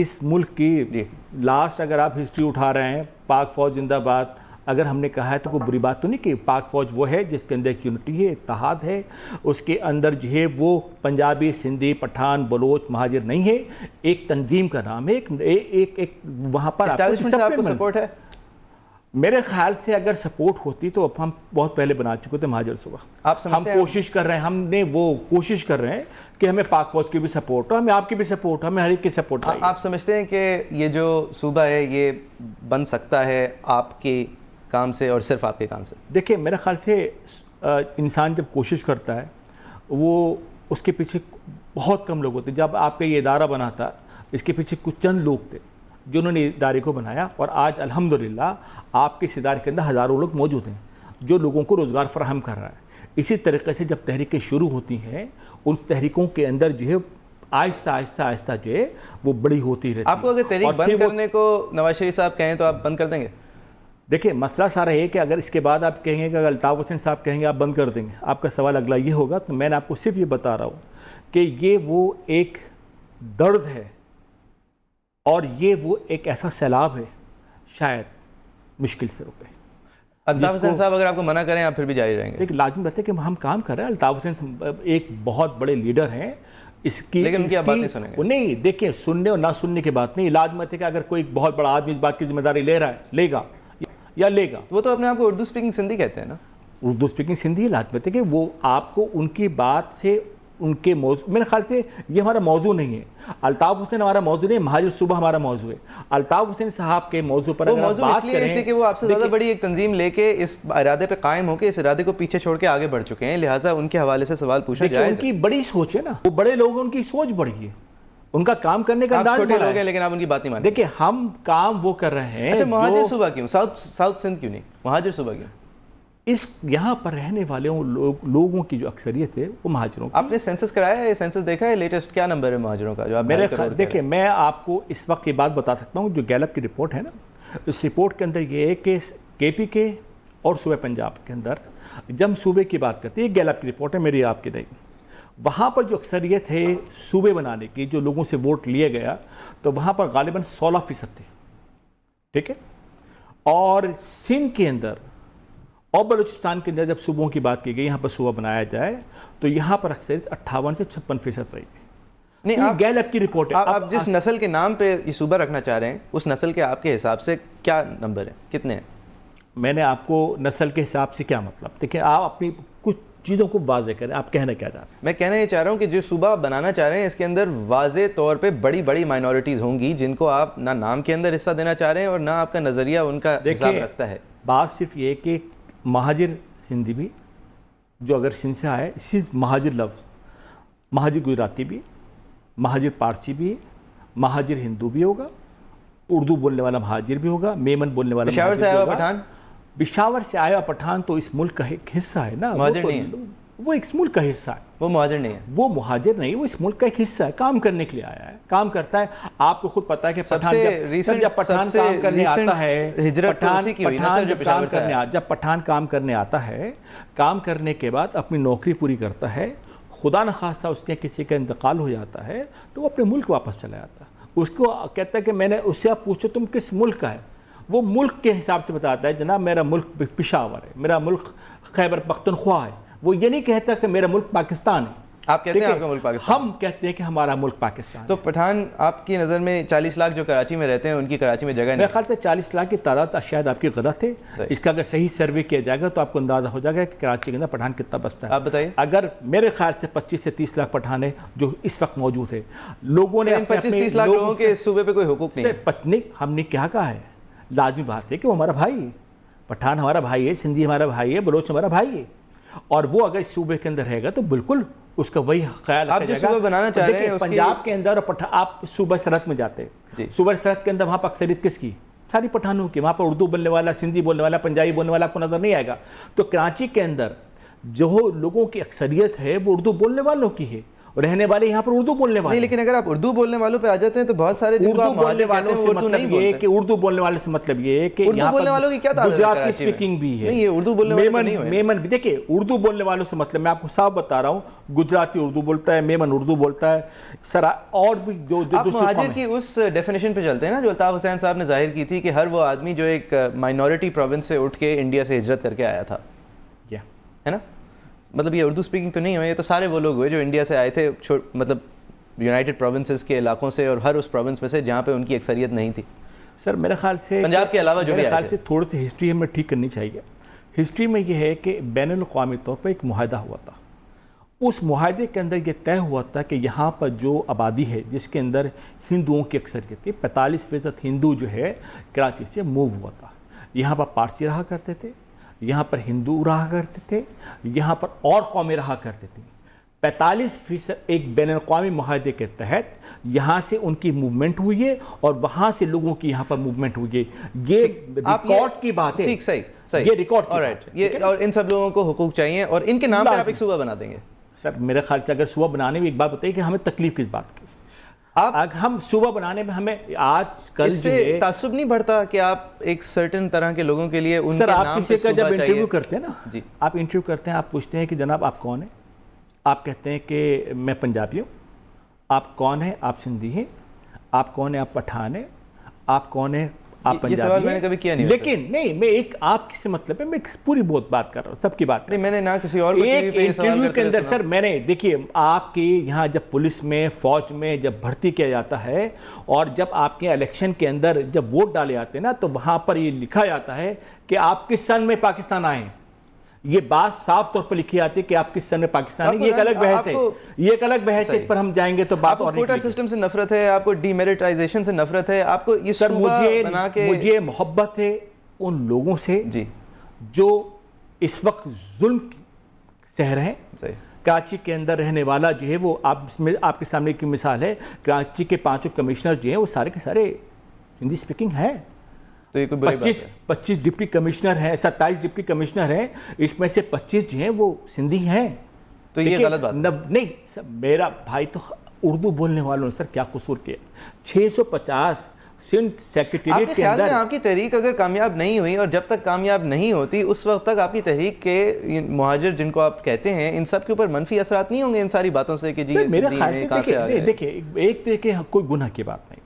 اس ملک کی لاسٹ اگر آپ ہسٹری اٹھا رہے ہیں پاک فوج زندہ باد اگر ہم نے کہا ہے تو کوئی بری بات تو نہیں کہ پاک فوج وہ ہے جس کے اندر ایک یونٹی ہے، اتحاد ہے، اس کے اندر جو ہے وہ پنجابی، سندھی، پٹھان، بلوچ، مہاجر نہیں ہے، ایک تنظیم کا نام ہے، ایک وہاں پر آپ کو سپورٹ ہے؟ میرے خیال سے اگر سپورٹ ہوتی تو اب ہم بہت پہلے بنا چکے تھے مہاجر صوبہ۔ ہم کوشش کر رہے ہیں، ہم نے وہ کوشش کر رہے ہیں کہ ہمیں پاک فوج کی بھی سپورٹ ہو، ہمیں آپ کی بھی سپورٹ ہو، ہمیں ہر ایک کی سپورٹ چاہیے۔ آپ سمجھتے ہیں کہ یہ جو صوبہ ہے یہ بن سکتا ہے آپ کے کام سے اور صرف آپ کے کام سے؟ دیکھیں میرے خیال سے انسان جب کوشش کرتا ہے وہ اس کے پیچھے بہت کم لوگ ہوتے ہیں۔ جب آپ کا یہ ادارہ بنا تھا اس کے پیچھے کچھ چند لوگ تھے جنہوں نے ادارے کو بنایا، اور آج الحمدللہ آپ کے اس ادارے کے اندر ہزاروں لوگ موجود ہیں جو لوگوں کو روزگار فراہم کر رہا ہے۔ اسی طریقے سے جب تحریکیں شروع ہوتی ہیں ان تحریکوں کے اندر جو ہے آہستہ آہستہ آہستہ جو ہے وہ بڑی ہوتی رہتی ہے۔ آپ کو اگر تحریک بند کرنے کو نواز شریف صاحب کہیں تو آپ بند کر دیں گے؟ دیکھیں مسئلہ سارا ہے کہ اگر اس کے بعد آپ کہیں گے کہ اگر الطاف حسین صاحب کہیں گے آپ بند کر دیں گے، آپ کا سوال اگلا یہ ہوگا، تو میں نے آپ کو صرف یہ بتا رہا ہوں کہ یہ وہ ایک درد ہے اور یہ وہ ایک ایسا سیلاب ہے شاید مشکل سے رکے۔ الطاف حسین صاحب اگر آپ کو منع کریں آپ پھر بھی جاری رہیں گے؟ لیکن لازمی بات ہے کہ ہم کام کر رہے ہیں، الطاف حسین ایک بہت بڑے لیڈر ہیں، اس کی لیکن ان کی آپ بات نہیں سنیں گے؟ نہیں، دیکھیں سننے اور نہ سننے کی بات نہیں، لازمی بات ہے کہ اگر کوئی بہت بڑا آدمی اس بات کی ذمہ داری لے رہا ہے لے گا یا لے گا۔ وہ تو اپنے آپ کو اردو سپیکنگ سندھی کہتے ہیں نا؟ اردو سپیکنگ سندھی لازمت ہے کہ وہ آپ کو ان کی بات سے ان کے موضوع، میرے خیال سے یہ ہمارا موضوع نہیں ہے، الطاف حسین ہمارا موضوع نہیں، مہاجر صوبہ ہمارا موضوع ہے۔ الطاف حسین صاحب کے موضوع پر وہ موضوع اس لیے کہ وہ آپ سے زیادہ بڑی ایک تنظیم لے کے اس ارادے پہ قائم ہو کے اس ارادے کو پیچھے چھوڑ کے آگے بڑھ چکے ہیں، لہٰذا ان کے حوالے سے سوال پوچھنا جائز ہے۔ ان کی بڑی سوچ ہے نا، وہ بڑے لوگ ان کی سوچ بڑی ہے، ان کا کام کرنے کا انداز چھوٹے لوگ ہیں لیکن آپ ان کی بات نہیں مانتے۔ دیکھیں ہم کام وہ کر رہے ہیں۔ اچھا مہاجر صوبہ کیوں؟ ساؤتھ سندھ کیوں نہیں؟ مہاجر صوبہ کیوں؟ اس یہاں پر رہنے والے لوگوں کی جو اکثریت ہے وہ مہاجروں کی۔ آپ نے سینسس کرایا ہے؟ سینسس دیکھا ہے لیٹسٹ کیا نمبر ہے مہاجروں کا جو آپ میرے خیال دیکھیں میں آپ کو اس وقت یہ بات بتا سکتا ہوں، جو گیلپ کی رپورٹ ہے نا، اس رپورٹ کے اندر یہ ہے کہ کے پی کے اور صوبہ پنجاب کے اندر جب صوبے کی بات کرتے ہیں، یہ گیلپ کی رپورٹ ہے میری آپ کی نہیں، وہاں پر جو اکثریت ہے صوبے بنانے کی، جو لوگوں سے ووٹ لیا گیا تو وہاں پر غالباً 16% تھی، ٹھیک ہے؟ اور سندھ کے اندر اور بلوچستان کے اندر جب صوبوں کی بات کی گئی یہاں پر صوبہ بنایا جائے تو یہاں پر اکثریت 58 سے 56% رہی گئی۔ نہیں، آپ گیلپ کی رپورٹ ہے۔ آپ جس نسل کے نام پہ یہ صوبہ رکھنا چاہ رہے ہیں اس نسل کے آپ کے حساب سے کیا نمبر ہے، کتنے ہیں؟ میں نے آپ کو نسل کے حساب سے کیا مطلب، دیکھیں آپ اپنی کچھ چیزوں کو واضح کریں، آپ کہنا کیا چاہ رہے ہیں؟ میں کہنا یہ چاہ رہا ہوں کہ جو صوبہ بنانا چاہ رہے ہیں اس کے اندر واضح طور پہ بڑی بڑی مائنورٹیز ہوں گی جن کو آپ نہ نام کے اندر حصہ دینا چاہ رہے ہیں اور نہ آپ کا نظریہ ان کا حساب رکھتا ہے۔ بات صرف یہ کہ مہاجر سندھی بھی جو اگر سندھ سے آئے، صرف مہاجر لفظ، مہاجر گجراتی بھی، مہاجر پارسی بھی، مہاجر ہندو بھی ہوگا، اردو بولنے والا مہاجر بھی ہوگا، میمن بولنے والا پشاور سے آیا ہوا پٹھان، پشاور سے آیا پٹھان تو اس ملک کا ایک حصہ ہے نا، مہاجر نہیں ہے، وہ ایک ملک کا حصہ ہے، وہ مہاجر نہیں ہے، وہ مہاجر نہیں، وہ اس ملک کا ایک حصہ ہے، کام کرنے کے لیے آیا ہے، کام کرتا ہے۔ آپ کو خود پتا ہے کہ پٹھان جب پٹھان کام کرنے آتا ہے، جب پٹھان کام کرنے آتا ہے، کام کرنے کے بعد اپنی نوکری پوری کرتا ہے، خدا نخواستہ اس کے کسی کا انتقال ہو جاتا ہے تو وہ اپنے ملک واپس چلا جاتا ہے۔ اس کو کہتا ہے کہ میں نے اس سے آپ پوچھو تم کس ملک کا ہے، وہ ملک کے حساب سے بتاتا ہے جناب میرا ملک پشاور ہے، میرا ملک خیبر پختونخوا ہے، وہ یہ نہیں کہتا کہ میرا ملک پاکستان ہے۔ آپ کہتے ہیں آپ کا ملک پاکستان، ہم کہتے ہیں کہ ہمارا ملک پاکستان۔ تو پٹھان آپ کی نظر میں 40 لاکھ جو کراچی میں رہتے ہیں ان کی کراچی میں جگہ نہیں؟ میرے خیال سے 40 لاکھ کی تعداد شاید آپ کی غلط ہے، اس کا اگر صحیح سروے کیا جائے گا تو آپ کو اندازہ ہو جائے گا کہ کراچی کے اندر پٹھان کتنا بستا ہے۔ آپ بتائیے۔ اگر میرے خیال سے 25 سے 30 لاکھ پٹھان ہے جو اس وقت موجود ہے، لوگوں نے 25-30 لاکھ لوگوں کے اس صوبے پہ کوئی حقوق نہیں ہے۔ ہم نے کیا کہا ہے، لازمی بات ہے کہ وہ ہمارا بھائی ہے، پٹھان ہمارا بھائی ہے، سندھی ہمارا بھائی ہے، بلوچ ہمارا بھائی ہے، اور وہ اگر اس صوبے کے اندر رہے گا تو بالکل اس کا وہی خیال آپ جو صوبہ بنانا چاہ رہے ہیں پنجاب کے اندر، آپ صوبہ سرحد میں جاتے ہیں، صوبہ سرحد کے اندر وہاں پر اکثریت کس کی؟ ساری پٹھانوں کی، وہاں پر اردو بولنے والا، سندھی بولنے والا، پنجابی بولنے والا آپ کو نظر نہیں آئے گا۔ تو کراچی کے اندر جو لوگوں کی اکثریت ہے وہ اردو بولنے والوں کی ہے، رہنے والے یہاں پر اردو بولنے والے. نہیں لیکن اگر آپ اردو بولنے والوں پہ آ جاتے ہیں تو بہت سارے جن کو آپ مہاجر کہتے ہیں وہ اردو نہیں بولتے. کہ اردو بولنے والے سے مطلب یہ ہے کہ اردو بولنے والوں کی کیا تعداد ہے گجراتی کراچی میں؟ اسپیکنگ بھی ہے. نہیں یہ اردو بولنے والے نہیں ہوئے. میمن بھی دیکھیں اردو بولنے والوں سے مطلب میں آپ کو صاف بتا رہا ہوں, گجراتی اردو بولتا ہے, میمن اردو بولتا ہے سر, اور بھی جو آپ مہاجر کی اس ڈیفینیشن پہ چلتے ہیں نا جو الطاف حسین صاحب نے ظاہر کی تھی کہ ہر وہ آدمی جو ایک مائنورٹی پروونس سے اٹھ کے انڈیا سے ہجرت کر کے آیا تھا, ہے نا. مطلب یہ اردو اسپیکنگ تو نہیں ہوئے, یہ تو سارے وہ لوگ ہوئے جو انڈیا سے آئے تھے, مطلب یونائٹڈ پروونسز کے علاقوں سے, اور ہر اس پروونس میں سے جہاں پہ ان کی اکثریت نہیں تھی. سر میرے خیال سے پنجاب کے علاوہ جو بھی میرے خیال سے تھوڑی سی ہسٹری ہمیں ٹھیک کرنی چاہیے. ہسٹری میں یہ ہے کہ بین الاقوامی طور پر ایک معاہدہ ہوا تھا. اس معاہدے کے اندر یہ طے ہوا تھا کہ یہاں پر جو آبادی ہے جس کے اندر ہندوؤں کی اکثریت تھی, 45% ہندو جو ہے کراچی سے موو ہوا تھا. یہاں پر پارسی رہا کرتے تھے, یہاں پر ہندو رہا کرتے تھے, یہاں پر اور قومیں رہا کرتے تھیں. 45% ایک بین الاقوامی معاہدے کے تحت یہاں سے ان کی موومنٹ ہوئی ہے اور وہاں سے لوگوں کی یہاں پر موومنٹ ہوئی ہے. یہ ریکارڈ کی بات ہے. ٹھیک, صحیح, یہ ریکارڈ کی بات ہے. یہ اور ان سب لوگوں کو حقوق چاہیے اور ان کے نام پہ آپ ایک صوبہ بنا دیں گے. سر میرے خیال سے اگر صوبہ بنانے میں ایک بات بتائیے کہ ہمیں تکلیف کس بات کی. ہم صوبہ بنانے میں ہمیں آج کل اس سے تعصب نہیں بڑھتا کہ آپ ایک سرٹن طرح کے لوگوں کے لیے ان کے نام پہ صوبہ چاہیے. سر آپ کسی کا جب انٹرویو کرتے ہیں نا, آپ انٹرویو کرتے ہیں, آپ پوچھتے ہیں کہ جناب آپ کون ہیں, آپ کہتے ہیں کہ میں پنجابی ہوں. آپ کون ہیں, آپ سندھی ہیں. آپ کون ہیں, آپ پٹھان ہیں. آپ کون ہیں, آپ پنجابی ہیں. یہ سوال میں نے کبھی کیا نہیں. لیکن نہیں, میں ایک آپ سے مطلب ہے, میں پوری بہت بات کر رہا ہوں, سب کی بات نہیں. میں نے نہ کسی اور کو ٹی وی پہ یہ سوال کرتے کے اندر سر میں نے دیکھیے آپ کی یہاں جب پولیس میں, فوج میں جب بھرتی کیا جاتا ہے اور جب آپ کے الیکشن کے اندر جب ووٹ ڈالے جاتے ہیں نا, تو وہاں پر یہ لکھا جاتا ہے کہ آپ کس سن میں پاکستان آئے ہیں. یہ بات صاف طور پر لکھی آتی ہے کہ آپ کس سن میں پاکستان ہیں. یہ ایک الگ بحث ہے, یہ ایک الگ بحث ہے, اس پر ہم جائیں گے تو بات اور نہیں. کوٹا سسٹم سے نفرت ہے, آپ کو ڈی میرٹائزیشن سے نفرت ہے, آپ کو یہ صوبہ بنا کے. مجھے محبت ہے ان لوگوں سے جو اس وقت ظلم سہ رہے ہیں. کراچی کے اندر رہنے والا جو ہے وہ آپ کے سامنے کی مثال ہے, کراچی کے 5 کمشنر جو ہیں وہ سارے کے سارے ہندی اسپیکنگ ہیں. 25 ڈپٹی کمشنر ہیں, 27 ڈپٹی کمشنر ہیں, اس میں سے 25 جو ہیں وہ سندھی ہیں. تو یہ غلط بات نہیں, میرا بھائی تو اردو بولنے والوں نے سر کیا قصور کیا. 650 سندھ سیکریٹریٹ کے اندر. آپ کی تحریک اگر کامیاب نہیں ہوئی, اور جب تک کامیاب نہیں ہوتی اس وقت تک آپ کی تحریک کے مہاجر جن کو آپ کہتے ہیں ان سب کے اوپر منفی اثرات نہیں ہوں گے ان ساری باتوں سے کہ جی میرے خیال سے دیکھیں ایک دیکھیں کوئی گناہ کی بات نہیں.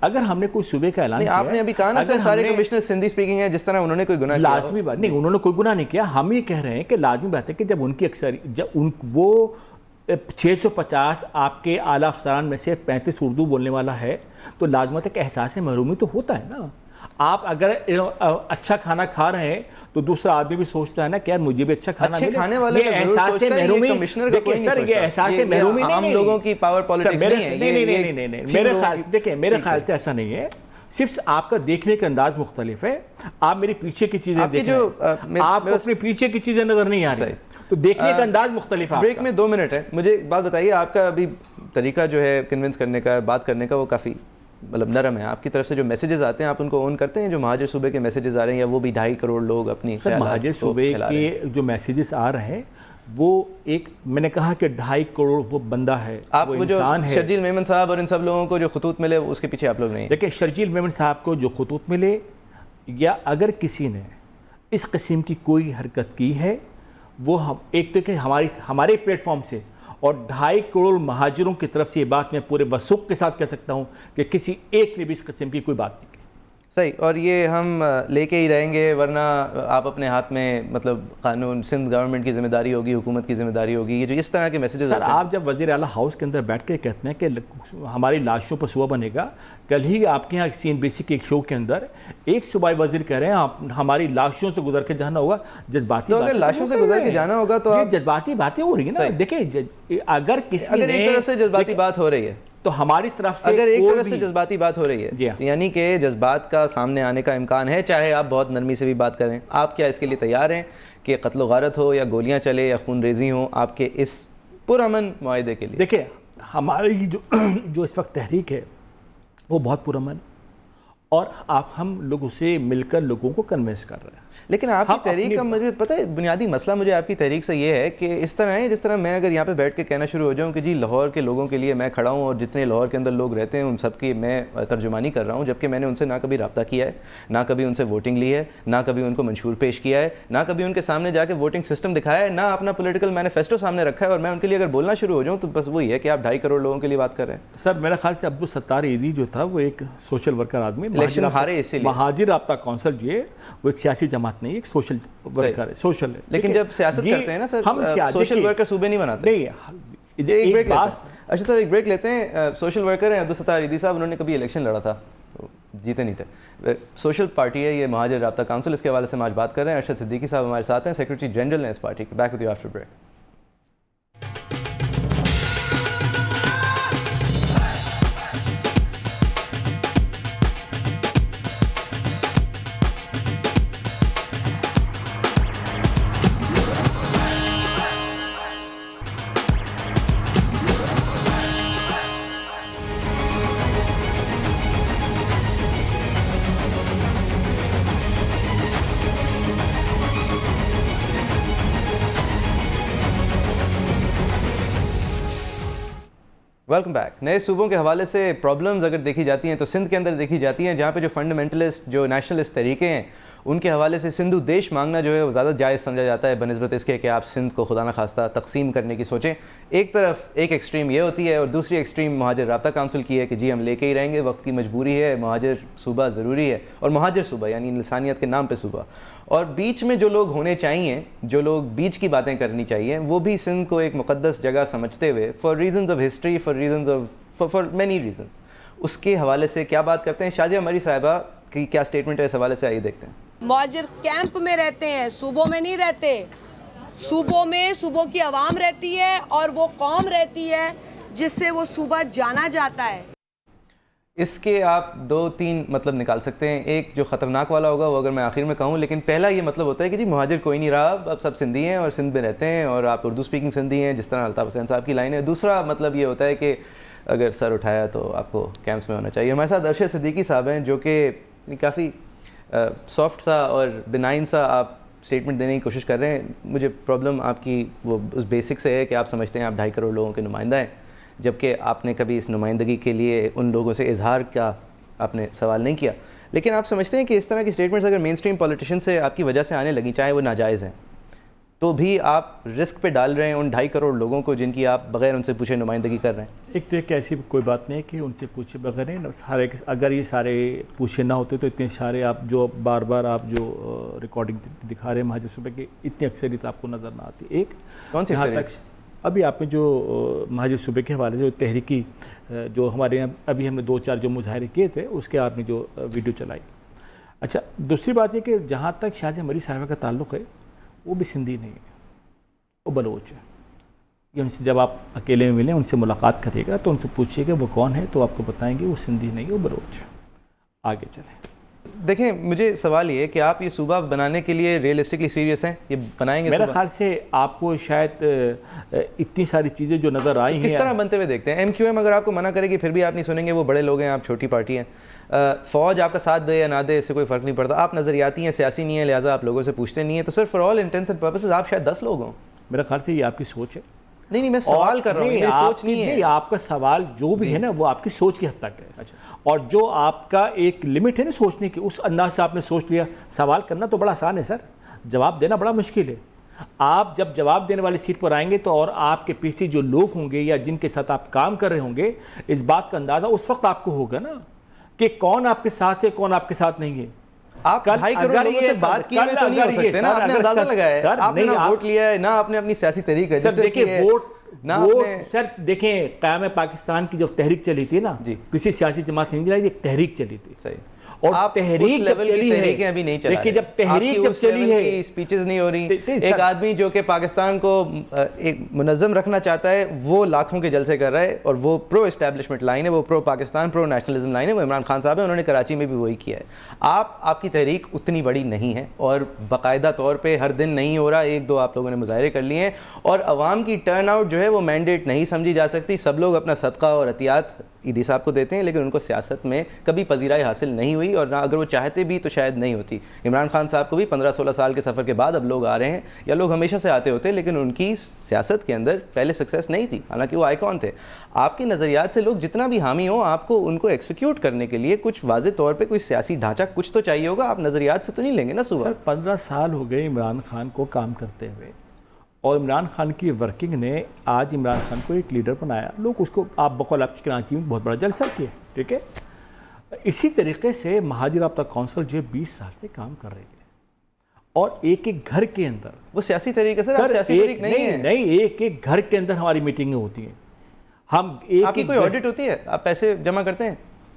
اگر ہم نے کوئی صوبے کا اعلان کیا, آپ نے ابھی کہا نا سر سارے کمشنر سندھی اسپیکنگ ہیں, جس طرح انہوں نے کوئی گناہ کیا. لازمی بات نہیں, انہوں نے کوئی گناہ نہیں کیا. ہم یہ کہہ رہے ہیں کہ لازمی بات ہے کہ جب ان کی اکثریت, جب وہ 650 آپ کے اعلیٰ افسران میں سے 35 اردو بولنے والا ہے, تو لازمت ہے کہ احساس محرومی تو ہوتا ہے نا. آپ اگر اچھا کھانا کھا رہے ہیں تو دوسرا آدمی بھی سوچتا ہے نا کہ یار مجھے بھی اچھا کھانا ملے. کھانے والے کا ضرور سوچتا ہے, یہ کمشنر کا کوئی نہیں سوچتا. یہ احساس محرومی عام لوگوں کی پاور پالیٹکس نہیں ہے. نہیں, میرے خیال سے دیکھیں, میرے خیال سے ایسا نہیں ہے. صرف آپ کا دیکھنے کا انداز مختلف ہے. آپ میرے پیچھے کی چیزیں دیکھ رہے ہیں, آپ کو اپنے پیچھے کی چیزیں نظر نہیں آ رہی, تو دیکھنے کا انداز مختلف ہے. بریک میں 2 منٹ ہے, مجھے ایک بات بتائیے, آپ کا ابھی طریقہ جو ہے کنونس کرنے کا, بات کرنے کا, وہ کافی مطلب نرم ہے. آپ کی طرف سے جو میسیجز آتے ہیں آپ ان کو اون کرتے ہیں, جو مہاجر صوبے کے میسیجز آ رہے ہیں, یا وہ بھی 2.5 کروڑ لوگ اپنی مہاجر صوبے کے جو میسیجز آ رہے ہیں وہ ایک, میں نے کہا کہ 2.5 کروڑ وہ بندہ ہے, آپ وہ جو شرجیل میمن صاحب اور ان سب لوگوں کو جو خطوط ملے اس کے پیچھے آپ لوگ نہیں ہیں. دیکھیں شرجیل میمن صاحب کو جو خطوط ملے, یا اگر کسی نے اس قسم کی کوئی حرکت کی ہے, وہ ہم ایک تو کہ ہمارے پلیٹ فارم سے, اور 2.5 کروڑ مہاجروں کی طرف سے یہ بات میں پورے وثوق کے ساتھ کہہ سکتا ہوں کہ کسی ایک نے بھی اس قسم کی کوئی بات نہیں کی. صحیح, اور یہ ہم لے کے ہی رہیں گے, ورنہ آپ اپنے ہاتھ میں مطلب قانون, سندھ گورنمنٹ کی ذمہ داری ہوگی, حکومت کی ذمہ داری ہوگی. یہ جو اس طرح کے میسیجز سر, آپ جب وزیر اعلیٰ ہاؤس کے اندر بیٹھ کے کہتے ہیں کہ ہماری لاشوں پر صوبہ بنے گا, کل ہی آپ کے یہاں CNBC کے ایک شو کے اندر ایک صوبائی وزیر کہہ رہے ہیں ہماری لاشوں سے گزر کے جانا ہوگا. جذباتی, تو اگر لاشوں سے گزر کے جانا ہوگا تو جذباتی باتیں ہو رہی ہیں نا. دیکھیں اگر کسی اگر ایک طرف سے جذباتی بات ہو رہی ہے, تو ہماری طرف سے اگر ایک طرف سے جذباتی بات ہو رہی ہے, تو یعنی کہ جذبات کا سامنے آنے کا امکان ہے, چاہے آپ بہت نرمی سے بھی بات کریں. آپ کیا اس کے لیے تیار ہیں کہ قتل و غارت ہو, یا گولیاں چلے, یا خون ریزی ہو آپ کے اس پرامن معاہدے کے لیے؟ دیکھیں ہماری جو اس وقت تحریک ہے وہ بہت پرامن, اور ہم لوگوں سے مل کر لوگوں کو کنوینس کر رہے ہیں. لیکن آپ کی تحریک کا مجھے پتہ ہے بنیادی مسئلہ مجھے آپ کی تحریک سے یہ ہے کہ اس طرح ہے جس طرح میں اگر یہاں پہ بیٹھ کے کہنا شروع ہو جاؤں کہ جی لاہور کے لوگوں کے لیے میں کھڑا ہوں اور جتنے لاہور کے اندر لوگ رہتے ہیں ان سب کی میں ترجمانی کر رہا ہوں، جبکہ میں نے ان سے نہ کبھی رابطہ کیا ہے، نہ کبھی ان سے ووٹنگ لی ہے، نہ کبھی ان کو منشور پیش کیا ہے، نہ کبھی ان کے سامنے جا کے ووٹنگ سسٹم دکھایا ہے، نہ اپنا پولیٹیکل مینیفیسٹو سامنے رکھا ہے، اور میں ان کے لیے اگر بولنا شروع ہو جاؤں تو بس وہی ہے کہ آپ 2.5 کروڑ لوگوں کے لیے بات کر رہے ہیں. سر میرا خیال سے عبدالستار ایدھی جو تھا وہ ایک سوشل ورکر آدمی، الیکشن ہارے اسی لیے. مہاجر رابطہ کونسل جو ہے وہ ایک سیاسی جماعت نہیں، ایک سوشل ورکر ہے، سوشل ہے. لیکن جب سیاست کرتے ہیں نا سر، ہم سوشل ورکر صوبے نہیں بناتے. ایک بریک اچھا صاحب ایک بریک لیتے ہیں. سوشل ورکر ہیں عبدالستار ایدھی صاحب، انہوں نے کبھی الیکشن لڑا تھا، جیتے نہیں تھے. سوشل پارٹی ہے یہ مہاجر رابطہ کونسل، اس کے حوالے سے ہم آج بات کر رہے ہیں. ارشد صدیقی صاحب ہمارے ساتھ ہیں، سیکریٹری جنرل ہیں اس پارٹی کے. Back with you after break. Welcome back. نئے صوبوں کے حوالے سے پرابلمز اگر دیکھی جاتی ہیں تو سندھ کے اندر دیکھی جاتی ہیں، جہاں پہ جو فنڈامنٹلسٹ جو نیشنلسٹ طریقے ہیں ان کے حوالے سے سندھو دیش مانگنا جو ہے وہ زیادہ جائز سمجھا جاتا ہے بنسبت اس کے کہ آپ سندھ کو خدا نخواستہ تقسیم کرنے کی سوچیں. ایک طرف ایک ایکسٹریم یہ ہوتی ہے اور دوسری ایکسٹریم مہاجر رابطہ کونسل کی ہے کہ جی ہم لے کے ہی رہیں گے، وقت کی مجبوری ہے، مہاجر صوبہ ضروری ہے، اور مہاجر صوبہ یعنی انسانیت کے نام پہ صوبہ. اور بیچ میں جو لوگ ہونے چاہیے، جو لوگ بیچ کی باتیں کرنی چاہیے، وہ بھی سندھ کو ایک مقدس جگہ سمجھتے ہوئے for reasons of history, for many reasons, اس کے حوالے سے کیا بات کرتے ہیں. شاجیہ مری صاحبہ کی کیا سٹیٹمنٹ ہے اس حوالے سے، آئیے دیکھتے ہیں. مہاجر کیمپ میں رہتے ہیں، صوبوں میں نہیں رہتے. صوبوں میں صوبوں کی عوام رہتی ہے اور وہ قوم رہتی ہے جس سے وہ صوبہ جانا جاتا ہے. اس کے آپ 2-3 مطلب نکال سکتے ہیں. ایک جو خطرناک والا ہوگا وہ اگر میں آخر میں کہوں، لیکن پہلا یہ مطلب ہوتا ہے کہ جی مہاجر کوئی نہیں رہا، اب سب سندھی ہیں اور سندھ میں رہتے ہیں اور آپ اردو سپیکنگ سندھی ہیں، جس طرح الطاف حسین صاحب کی لائن ہے. دوسرا مطلب یہ ہوتا ہے کہ اگر سر اٹھایا تو آپ کو کیمپس میں ہونا چاہیے. ہمارے ساتھ ارشد صدیقی صاحب ہیں جو کہ کافی سافٹ سا اور بنائن سا آپ اسٹیٹمنٹ دینے کی کوشش کر رہے ہیں. مجھے پرابلم آپ کی وہ اس بیسک سے ہے کہ آپ سمجھتے ہیں آپ 2.5 کروڑ لوگوں کے نمائندہ ہیں، جبکہ آپ نے کبھی اس نمائندگی کے لیے ان لوگوں سے اظہار کا آپ نے سوال نہیں کیا. لیکن آپ سمجھتے ہیں کہ اس طرح کی اسٹیٹمنٹس اگر مین اسٹریم پولیٹیشین سے آپ کی وجہ سے آنے لگیں، چاہے وہ ناجائز ہیں، تو بھی آپ رسک پہ ڈال رہے ہیں ان 2.5 کروڑ لوگوں کو جن کی آپ بغیر ان سے پوچھے نمائندگی کر رہے ہیں. ایک تو ایک ایسی کوئی بات نہیں ہے کہ ان سے پوچھے بغیر نہیں، اگر یہ سارے پوچھے نہ ہوتے تو اتنے سارے آپ جو بار بار آپ جو ریکارڈنگ دکھا رہے ہیں مہاجر صوبے کی، اتنی اکثریت آپ کو نظر نہ آتی. ایک کون سی یہاں تک ابھی آپ نے جو مہاجر صوبے کے حوالے سے جو تحریکی جو ہمارے یہاں ابھی ہم نے 2-4 جو مظاہرے کیے تھے اس کے آپ نے جو ویڈیو چلائی. اچھا دوسری بات یہ کہ جہاں تک شاجیہ مری صاحبہ کا تعلق ہے وہ بھی سندھی نہیں ہے، وہ بلوچ ہے. یہ ان سے جب آپ اکیلے میں ملیں ان سے ملاقات کرے گا تو ان سے پوچھیے کہ وہ کون ہے تو آپ کو بتائیں گے وہ سندھی نہیں، وہ بلوچ ہے. آگے چلیں. دیکھیں مجھے سوال یہ ہے کہ آپ یہ صوبہ بنانے کے لیے ریئلسٹکلی سیریس ہیں، یہ بنائیں گے؟ میرا خیال سے آپ کو شاید اتنی ساری چیزیں جو نظر آئی ہیں کس طرح بنتے ہوئے دیکھتے ہیں. MQM اگر آپ کو منع کرے گی پھر بھی آپ نہیں سنیں گے، وہ بڑے لوگ ہیں، آپ چھوٹی پارٹی ہیں. فوج آپ کا ساتھ دے یا نہ دے اس سے کوئی فرق نہیں پڑتا. آپ نظریاتی ہیں، سیاسی نہیں ہیں، لہٰذا آپ لوگوں سے پوچھتے نہیں ہیں. تو صرف فار آل انٹینٹس اینڈ پرپسز آپ شاید 10 لوگ ہوں. میرا خیال سے یہ آپ کی سوچ ہے. نہیں میں سوال کر رہا ہوں، میری سوچ نہیں ہے. آپ کا سوال جو بھی ہے نا وہ آپ کی سوچ کی حد تک ہے. اور جو آپ کا ایک لمٹ ہے نا سوچنے کی، اس انداز سے آپ نے سوچ لیا. سوال کرنا تو بڑا آسان ہے سر، جواب دینا بڑا مشکل ہے. آپ جب جواب دینے والی سیٹ پر آئیں گے تو اور آپ کے پیچھے جو لوگ ہوں گے یا جن کے ساتھ آپ کام کر رہے ہوں گے، اس بات کا اندازہ اس وقت آپ کو ہوگا نا کہ کون آپ کے ساتھ ہے کون آپ کے ساتھ نہیں ہے. آپ 2.5 کروڑ لوگوں سے بات کیے ہوئے تو نہیں ہو سکتے نا. آپ نے اندازہ لگایا ہے، آپ نے نہ ووٹ لیا ہے، نہ آپ نے اپنی سیاسی تحریک رجسٹر کی ہے. سر دیکھیں قیام پاکستان کی جو تحریک چلی تھی نا، کسی سیاسی جماعت نہیں چلائی، ایک تحریک چلی تھی. صحیح. اور تحریک جب چلی ہے، دیکھیں جب تحریک جب چلی ہے، سپیچز نہیں ہو رہی. ایک آدمی جو کہ پاکستان کو ایک منظم رکھنا چاہتا ہے وہ لاکھوں کے جلسے کر رہا ہے، اور وہ پرو اسٹیبلشمنٹ لائن ہے، وہ پرو پاکستان پرو نیشنلزم لائن ہے. وہ عمران خان صاحب ہیں، انہوں نے کراچی میں بھی وہی کیا ہے. آپ کی تحریک اتنی بڑی نہیں ہے اور باقاعدہ طور پہ ہر دن نہیں ہو رہا. 1-2 آپ لوگوں نے مظاہرے کر لیے ہیں اور عوام کی ٹرن آؤٹ جو ہے وہ مینڈیٹ نہیں سمجھی جا سکتی. سب لوگ اپنا صدقہ اور عطیات ایدھی صاحب کو دیتے ہیں, لیکن ان کو سیاست میں کبھی پذیرائی حاصل نہیں ہوئی, اور نہ اگر وہ چاہتے بھی تو شاید نہیں ہوتی. عمران خان صاحب کو بھی 15-16 سال کے سفر کے بعد اب لوگ آ رہے ہیں, یا لوگ ہمیشہ سے آتے ہوتے, لیکن ان کی سیاست کے اندر پہلے سکسیس نہیں تھی, حالانکہ وہ آئیکن تھے. آپ کے نظریات سے لوگ جتنا بھی حامی ہوں, آپ کو ان کو ایکسیکیوٹ کرنے کے لیے کچھ واضح طور پہ کوئی سیاسی ڈھانچہ کچھ تو چاہیے ہوگا. آپ نظریات سے تو نہیں لیں گے نا صوبہ. سر 15 سال ہو گئے عمران خان کو کام کرتے ہوئے, اور عمران خان کی ورکنگ نے آج عمران خان کو ایک لیڈر بنایا. لوگ اس کو آپ بقول آپ کی کراچی میں بہت بڑا جلسہ کیا, ٹھیک ہے. اسی طریقے سے مہاجر رابطہ کونسل جو 20 سال سے کام کر رہی ہے, اور ایک ایک گھر کے اندر وہ سیاسی طریقے سے سیاسی طریق نہیں ایک ایک گھر کے اندر ہماری میٹنگیں ہوتی ہیں. ہم آپ کی کوئی آڈٹ ہوتی ہے, آپ پیسے جمع کرتے ہیں؟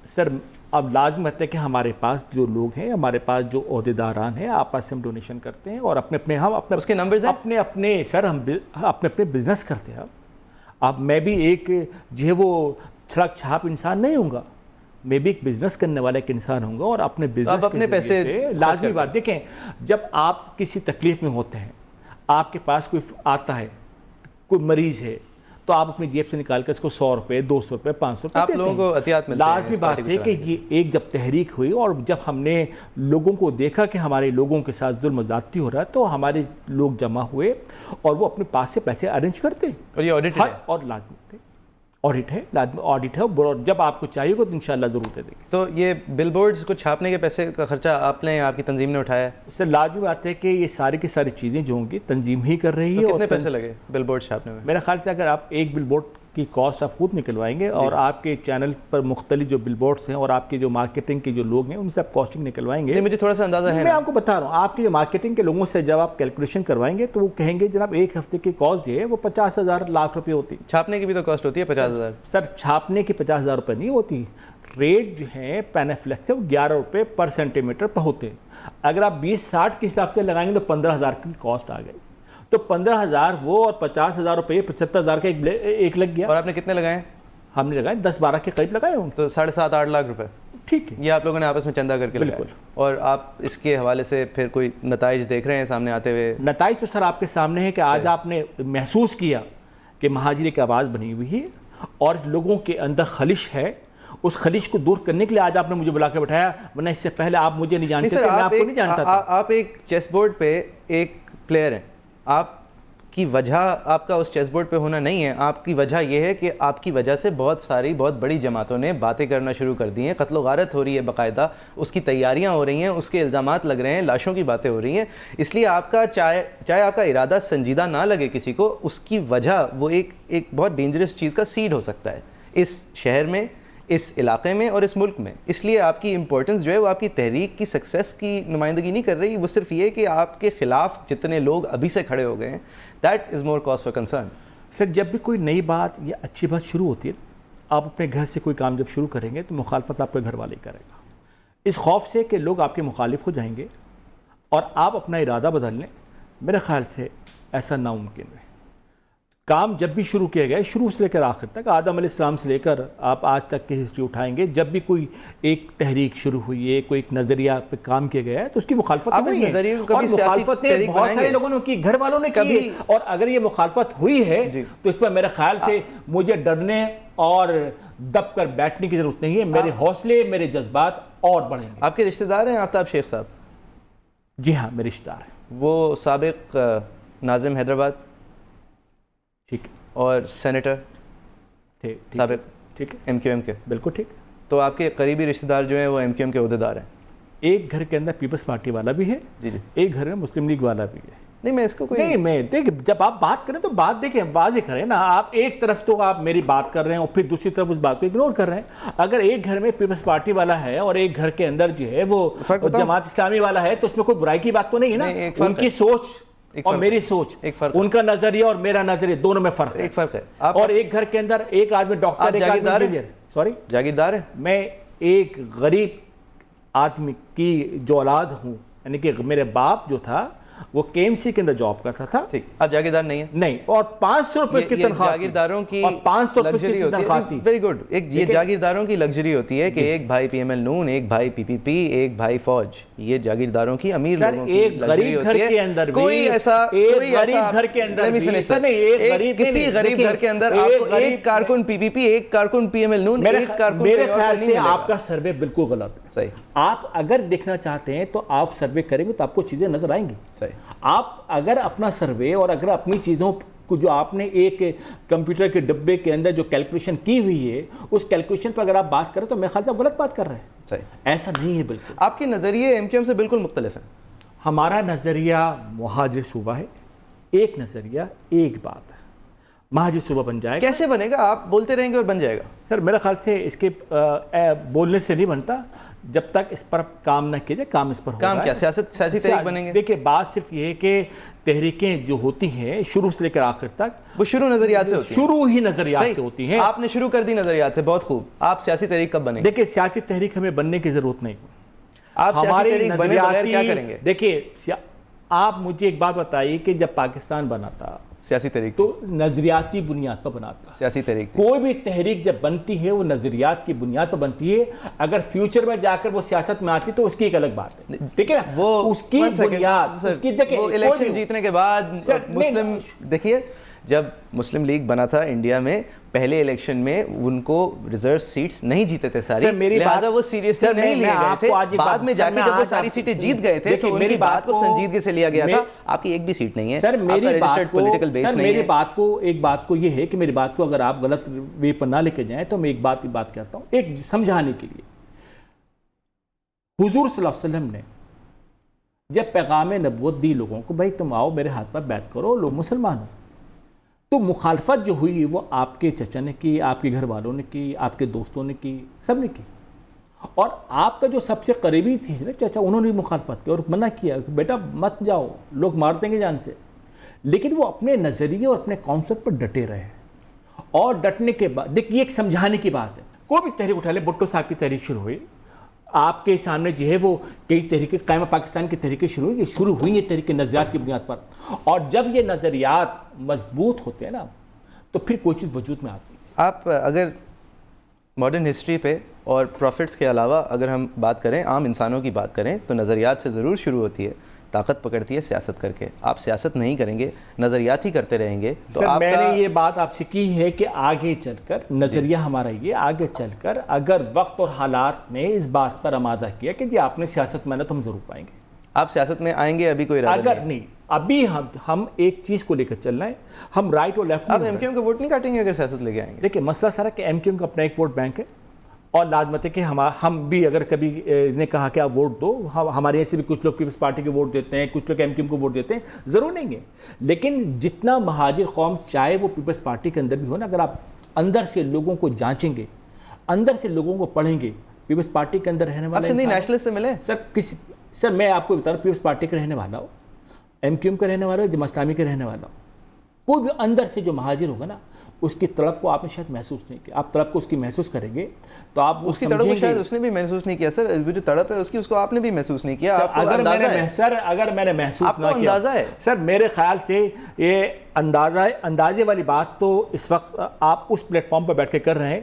سر اب لازم ہے کہ ہمارے پاس جو لوگ ہیں, ہمارے پاس جو عہدیداران ہیں, آپس سے ہم ڈونیشن کرتے ہیں, اور اپنے ہم اپنے اس کے نمبرز ہیں اپنے سر ہم اپنے بزنس کرتے ہیں. اب میں بھی ایک جو ہے وہ چھڑک چھاپ انسان نہیں ہوں گا, میں بھی ایک بزنس کرنے والا ایک انسان ہوں گا, اور اپنے بزنس اپنے پیسے لازمی بات. دیکھیں جب آپ کسی تکلیف میں ہوتے ہیں, آپ کے پاس کوئی آتا ہے, کوئی مریض ہے, تو آپ اپنی جیب سے نکال کر اس کو 100 روپے 200 روپے 500 روپے آپ لوگوں کو عطیات ملتے ہیں. لازمی بات ہے کہ یہ ایک جب تحریک ہوئی, اور جب ہم نے لوگوں کو دیکھا کہ ہمارے لوگوں کے ساتھ ظلم و زیادتی ہو رہا ہے, تو ہمارے لوگ جمع ہوئے اور وہ اپنے پاس سے پیسے ارینج کرتے ہیں. اور یہ آڈٹ ہے, اور لازمی آڈٹ ہے, لازمی آڈٹ ہے, اور جب آپ کو چاہیے گا تو انشاءاللہ ضرور دے دیں گے. تو یہ بل بورڈز کو چھاپنے کے پیسے کا خرچہ آپ نے, آپ کی تنظیم نے اٹھایا ہے؟ سر لازمی بات ہے کہ یہ ساری کی ساری چیزیں جو ہوں گی تنظیم ہی کر رہی ہے. کتنے پیسے لگے بل بورڈ چھاپنے میں؟ میرے خیال سے اگر آپ ایک بل بورڈ کی کاسٹ آپ خود نکلوائیں گے, اور آپ کے چینل پر مختلف جو بل بورڈز ہیں اور آپ کے جو مارکیٹنگ کے جو لوگ ہیں ان سے آپ کاسٹنگ نکلوائیں گے. مجھے تھوڑا سا اندازہ ہے, میں آپ کو بتا رہا ہوں, آپ کے جو مارکیٹنگ کے لوگوں سے جب آپ کیلکولیشن کروائیں گے تو وہ کہیں گے جناب ایک ہفتے کی کاسٹ جو ہے وہ 50,000 لاکھ روپے ہوتی. چھاپنے کی بھی تو کاسٹ ہوتی ہے 50,000. سر چھاپنے کی 50,000 روپے نہیں ہوتی. ریٹ جو ہے پینافلیکس ہے وہ 11 روپے پر سینٹی میٹر پہ ہوتے ہیں. اگر آپ 20-60 کے حساب سے لگائیں گے تو 15,000 کی کاسٹ آ گئی. تو 15,000 وہ, اور 50,000 روپے 75,000 کا ایک لگ گیا. اور آپ نے کتنے لگائے؟ ہم نے لگائے 10-12 کے قریب لگائے ہوں. تو 7.5-8 لاکھ روپے. ٹھیک ہے, یہ آپ لوگوں نے آپس میں چندہ کر کے بالکل. اور آپ اس کے حوالے سے پھر کوئی نتائج دیکھ رہے ہیں سامنے آتے ہوئے؟ نتائج تو سر آپ کے سامنے ہے کہ آج آپ نے محسوس کیا کہ مہاجر کی آواز بنی ہوئی ہے, اور لوگوں کے اندر خلش ہے. اس خلیج کو دور کرنے کے لیے آج آپ نے مجھے بلا کے بٹھایا, ورنہ اس سے پہلے آپ مجھے نہیں جانتے تھے, میں آپ کو نہیں جانتا تھا. آپ ایک چیس بورڈ پہ ایک پلیئر ہیں, آپ کی وجہ آپ کا اس چیس بورڈ پہ ہونا نہیں ہے. آپ کی وجہ یہ ہے کہ آپ کی وجہ سے بہت بڑی جماعتوں نے باتیں کرنا شروع کر دی ہیں, قتل و غارت ہو رہی ہے باقاعدہ, اس کی تیاریاں ہو رہی ہیں, اس کے الزامات لگ رہے ہیں, لاشوں کی باتیں ہو رہی ہیں. اس لیے آپ کا چاہے آپ کا ارادہ سنجیدہ نہ لگے کسی کو, اس کی وجہ وہ ایک بہت ڈینجرس چیز کا سیڈ ہو سکتا ہے اس شہر میں, اس علاقے میں اور اس ملک میں. اس لیے آپ کی امپورٹنس جو ہے وہ آپ کی تحریک کی سکسیس کی نمائندگی نہیں کر رہی, وہ صرف یہ کہ آپ کے خلاف جتنے لوگ ابھی سے کھڑے ہو گئے ہیں, that is more cause for concern. Sir جب بھی کوئی نئی بات یا اچھی بات شروع ہوتی ہے, آپ اپنے گھر سے کوئی کام جب شروع کریں گے تو مخالفت آپ کے گھر والے کرے گا, اس خوف سے کہ لوگ آپ کے مخالف ہو جائیں گے اور آپ اپنا ارادہ بدل لیں. میرے خیال سے ایسا ناممکن ہے. کام جب بھی شروع کیا گیا, شروع سے لے کر آخر تک, آدم علیہ السلام سے لے کر آپ آج تک کی ہسٹری اٹھائیں گے, جب بھی کوئی ایک تحریک شروع ہوئی ہے, کوئی ایک نظریہ پہ کام کیا گیا ہے تو اس کی مخالفت ہوئی ہے, اور مخالفت نے بہت سارے لوگوں نے کی, گھر والوں نے کی, اور اگر یہ مخالفت ہوئی ہے تو اس پر میرے خیال سے مجھے ڈرنے اور دب کر بیٹھنے کی ضرورت نہیں ہے. میرے حوصلے, میرے جذبات اور بڑھیں گے. آپ کے رشتہ دار ہیں آفتاب شیخ صاحب؟ جی ہاں, میرے رشتہ دار ہیں. وہ سابق ناظم حیدرآباد, ٹھیک ہے, اور سینیٹر سابق, ٹھیک ہے, ایم کیو ایم کے. بالکل ٹھیک. تو آپ کے قریبی رشتہ دار جو ہیں وہ ایم کیو ایم کے عہدیدار ہیں. ایک گھر کے اندر پیپلز پارٹی والا بھی ہے, جی جی, ایک گھر میں مسلم لیگ والا بھی ہے. نہیں میں اس کو کوئی نہیں, میں دیکھ جب آپ بات کریں تو بات دیکھیں واضح کریں نا. آپ ایک طرف تو آپ میری بات کر رہے ہیں اور پھر دوسری طرف اس بات کو اگنور کر رہے ہیں. اگر ایک گھر میں پیپلز پارٹی والا ہے اور ایک گھر کے اندر جو ہے وہ جماعت اسلامی والا ہے تو اس میں کوئی برائی کی بات تو نہیں ہے نا. ان کی سوچ اور میری سوچ, ان کا نظریہ اور میرا نظریہ دونوں میں فرق ہے. ایک فرق ہے. اور ایک گھر کے اندر ایک آدمی ڈاکٹر, ایک آدمی انجینئر. سوری, جاگیردار ہے. میں ایک غریب آدمی کی جو اولاد ہوں, یعنی کہ میرے باپ جو تھا وہ KMC کے اندر جاب کرتا تھا. ٹھیک, اب جاگیردار نہیں ہے. نہیں, اور 500 روپے کی تنخواہ, جاگیرداروں کی اور 500 روپے کی تنخواہ تھی. Very good. ایک یہ جاگیرداروں کی لگژری ہوتی ہے کہ ایک بھائی PML نون, ایک بھائی PPP, ایک بھائی فوج. یہ جاگیرداروں کی امیر لوگوں کی لگژری ہوتی ہے. کوئی ایسا غریب گھر کے اندر کسی غریب گھر کے اندر آپ کو ایک کارکن PPP, ایک کارکن PML نون, ایک کارکن, میرے خیال سے آپ کا سروے بالکل غلط ہے. صحیح. آپ اگر دیکھنا چاہتے ہیں تو آپ سروے کریں گے تو آپ کو چیزیں نظر آئیں گی. صحیح. آپ اگر اپنا سروے اور اگر اپنی چیزوں کو جو آپ نے ایک کمپیوٹر کے ڈبے کے اندر جو کیلکولیشن کی ہوئی ہے اس کیلکولیشن پر اگر آپ بات کریں تو میرے خیال سے آپ غلط بات کر رہے ہیں. صحیح. ایسا نہیں ہے بالکل. آپ کے نظریے MQM سے بالکل مختلف ہیں. ہمارا نظریہ مہاجر صوبہ ہے. ایک نظریہ, ایک بات ہے, مہاجر صوبہ بن جائے گا. کیسے بنے گا؟ آپ بولتے رہیں گے اور بن جائے گا. سر میرے خیال سے اس کے بولنے سے نہیں بنتا جب تک اس پر کام نہ کیا جائے. کام اس پر کام کیا؟ سیاسی تحریک بنیں گے؟ دیکھیں بات صرف یہ ہے کہ تحریکیں جو ہوتی ہیں شروع سے لے کر آخر تک وہ شروع نظریات سے ہوتی ہیں. شروع ہی نظریات سے ہوتی ہیں. آپ نے شروع کر دی نظریات سے, بہت خوب. آپ سیاسی تحریک کب بنیں گے؟ دیکھیں سیاسی تحریک ہمیں بننے کی ضرورت نہیں. آپ سیاسی تحریک بنے بغیر کیا کریں گے؟ دیکھیں آپ مجھے ایک بات بتائیے کہ جب پاکستان بنا تھا سیاسی تحریک تو نظریاتی بنیاد پر بنا تھا. سیاسی تحریک کوئی بھی تحریک جب بنتی ہے وہ نظریات کی بنیاد پر بنتی ہے. اگر فیوچر میں جا کر وہ سیاست میں آتی تو اس کی ایک الگ بات ہے. ٹھیک ہے نا, وہ اس کی بنیاد اس کی. دیکھیں الیکشن جیتنے کے بعد مسلم, دیکھیے جب مسلم لیگ بنا تھا انڈیا میں پہلے الیکشن میں ان کو ریزرو سیٹس نہیں جیتے تھے ساری, لہذا وہ سیریسلی نہیں لیے گئے تھے. بعد میں جا کے جب وہ ساری سیٹیں جیت گئے تھے تو ان کی بات کو سنجیدگی سے لیا گیا تھا. آپ کی ایک بھی سیٹ نہیں ہے. سر میری بات کو ایک بات کو یہ ہے کہ میری بات کو اگر آپ غلط وے پر نہ لے کے جائیں تو میں ایک بات کرتا ہوں ایک سمجھانے کے لیے. حضور صلی اللہ علیہ وسلم نے جب پیغام نبوت دی لوگوں کو, بھائی تم آؤ میرے ہاتھ پر بیعت کرو, لوگ مسلمان ہو, تو مخالفت جو ہوئی وہ آپ کے چچا نے کی, آپ کے گھر والوں نے کی, آپ کے دوستوں نے کی, سب نے کی. اور آپ کا جو سب سے قریبی تھی نا چچا, انہوں نے مخالفت کی اور منع کیا کہ بیٹا مت جاؤ, لوگ مار دیں گے جان سے. لیکن وہ اپنے نظریے اور اپنے کانسیپٹ پر ڈٹے رہے. اور ڈٹنے کے بعد دیکھیے ایک سمجھانے کی بات ہے. کوئی بھی تحریک اٹھا لے, بھٹو صاحب کی تحریک شروع ہوئی, آپ کے سامنے جو ہے وہ کئی تحریکیں, قائم پاکستان کی تحریکیں شروع ہوئی ہیں تحریک نظریات کی بنیاد پر. اور جب یہ نظریات مضبوط ہوتے ہیں نا تو پھر کوئی چیز وجود میں آتی ہے. آپ اگر ماڈرن ہسٹری پہ اور پروفٹس کے علاوہ اگر ہم بات کریں, عام انسانوں کی بات کریں, تو نظریات سے ضرور شروع ہوتی ہے, طاقت پکڑتی ہے سیاست کر کے. آپ سیاست نہیں کریں گے, نظریات ہی کرتے رہیں گے تو سر میں نے یہ بات آپ سے کی ہے کہ آگے چل کر نظریہ ہمارا یہ آگے چل کر اگر وقت اور حالات نے اس بات پر آمادہ کیا کہ جی آپ نے سیاست میں نا تو ہم ضرور پائیں گے. آپ سیاست میں آئیں گے؟ ابھی کوئی ارادہ اگر نہیں, ابھی ہم ایک چیز کو لے کر چل رہے ہیں, ہم رائٹ اور لیفٹ. آپ MQM کا ووٹ نہیں کاٹیں گے اگر سیاست لے کے آئیں گے؟ دیکھیں مسئلہ سارا کہ MQM کا اپنا ایک ووٹ بینک ہے اور لازمت ہے کہ ہم بھی اگر کبھی نے کہا کہ آپ ووٹ دو, ہمارے ایسے بھی کچھ لوگ پیپلز پارٹی کے ووٹ دیتے ہیں, کچھ لوگ MQM کو ووٹ دیتے ہیں, ضرور نہیں گے. لیکن جتنا مہاجر قوم چاہے وہ پیپلز پارٹی کے اندر بھی ہو نا, اگر آپ اندر سے لوگوں کو جانچیں گے, اندر سے لوگوں کو پڑھیں گے, پیپلز پارٹی کے اندر رہنے والے سندھی نیشنلسٹ سے ملے سر میں آپ کو بتا رہا ہوں, پیپلز پارٹی کا رہنے والا ہو, MQM کا رہنے والا ہو, جماعت اسلامی کا رہنے والا ہو, کوئی بھی اندر سے جو مہاجر ہوگا نا اس کی طلب کو آپ نے شاید محسوس نہیں کیا. آپ طلب کو اس کی محسوس کریں گے تو آپ اس کی طلب کو شاید اس نے بھی محسوس نہیں کیا. سر جو طلب ہے اس کو آپ نے بھی محسوس نہیں کیا. اگر میں نے محسوس نہ کیا, اندازہ ہے سر میرے خیال سے یہ اندازے والی بات تو اس وقت آپ اس پلیٹ فارم پر بیٹھ کے کر رہے ہیں